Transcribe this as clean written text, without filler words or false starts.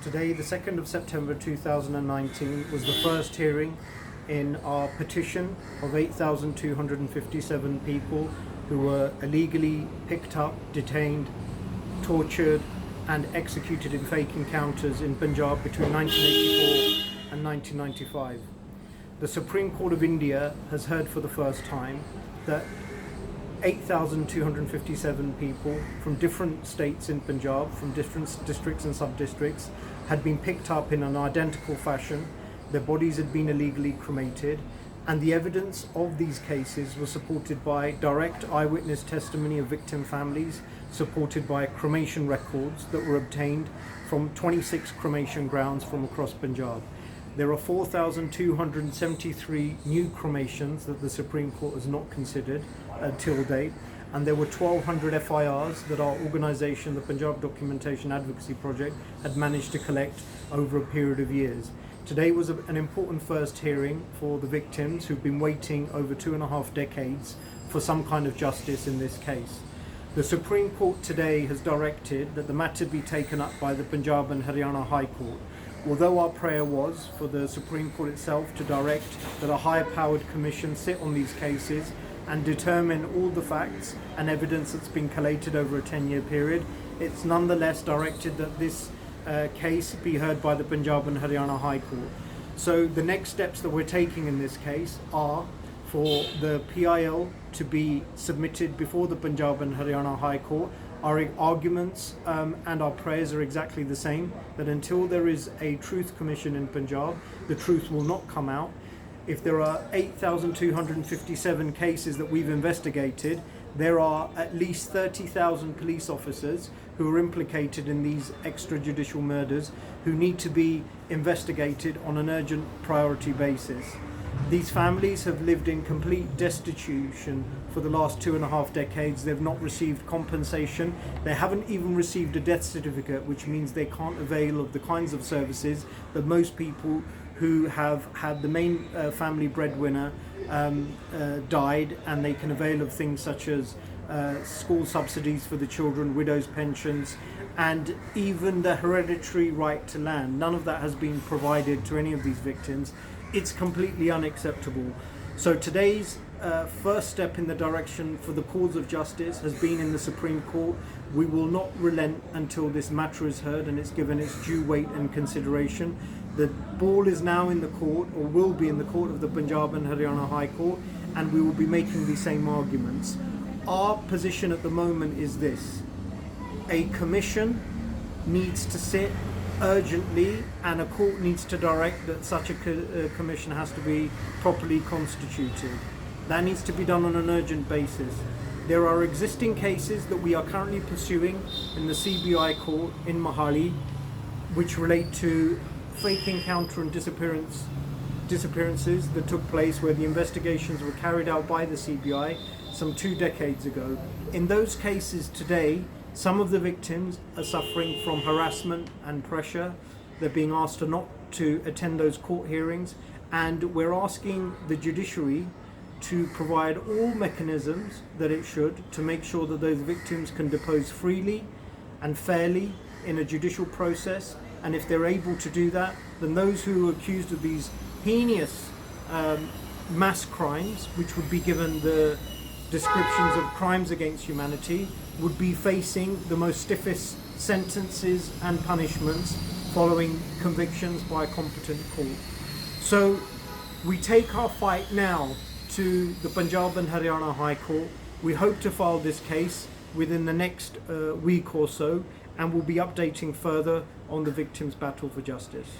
Today, the 2nd of September 2019, was the first hearing in our petition of 8,257 people who were illegally picked up, detained, tortured and executed in fake encounters in Punjab between 1984 and 1995. The Supreme Court of India has heard for the first time that 8,257 people from different states in Punjab, from different districts and sub-districts, had been picked up in an identical fashion. Their bodies had been illegally cremated, and the evidence of these cases was supported by direct eyewitness testimony of victim families, supported by cremation records that were obtained from 26 cremation grounds from across Punjab. There are 4,273 new cremations that the Supreme Court has not considered till date, and there were 1,200 FIRs that our organisation, the Punjab Documentation Advocacy Project, had managed to collect over a period of years. Today was an important first hearing for the victims who've been waiting over 2.5 decades for some kind of justice in this case. The Supreme Court today has directed that the matter be taken up by the Punjab and Haryana High Court. Although our prayer was for the Supreme Court itself to direct that a higher powered commission sit on these cases and determine all the facts and evidence that's been collated over a 10-year period, it's nonetheless directed that this case be heard by the Punjab and Haryana High Court. So the next steps that we're taking in this case are for the PIL to be submitted before the Punjab and Haryana High Court. Our arguments and our prayers are exactly the same, that until there is a truth commission in Punjab, the truth will not come out. If there are 8,257 cases that we've investigated, there are at least 30,000 police officers who are implicated in these extrajudicial murders who need to be investigated on an urgent priority basis. These families have lived in complete destitution for the last 2.5 decades. They've not received compensation. They haven't even received a death certificate, which means they can't avail of the kinds of services that most people who have had the main family breadwinner died, and they can avail of things such as school subsidies for the children, widows' pensions, and even the hereditary right to land. None of that has been provided to any of these victims. It's completely unacceptable. So today's first step in the direction for the cause of justice has been in the Supreme Court. We will not relent until this matter is heard and it's given its due weight and consideration. The ball is now in the court, or will be in the court of the Punjab and Haryana High Court, and we will be making the same arguments. Our position at the moment is this: a commission needs to sit urgently, and a court needs to direct that such a commission has to be properly constituted. That needs to be done on an urgent basis. There are existing cases that we are currently pursuing in the CBI court in Mohali, which relate to fake encounter and disappearances that took place, where the investigations were carried out by the CBI some 2 decades ago. In those cases today, some of the victims are suffering from harassment and pressure. They're being asked not to attend those court hearings, and we're asking the judiciary to provide all mechanisms that it should to make sure that those victims can depose freely and fairly in a judicial process. And if they're able to do that, then those who are accused of these heinous mass crimes, which would be given the descriptions of crimes against humanity, would be facing the most stiffest sentences and punishments following convictions by a competent court. So we take our fight now to the Punjab and Haryana High Court. We hope to file this case within the next week or so, and we'll be updating further on the victims' battle for justice.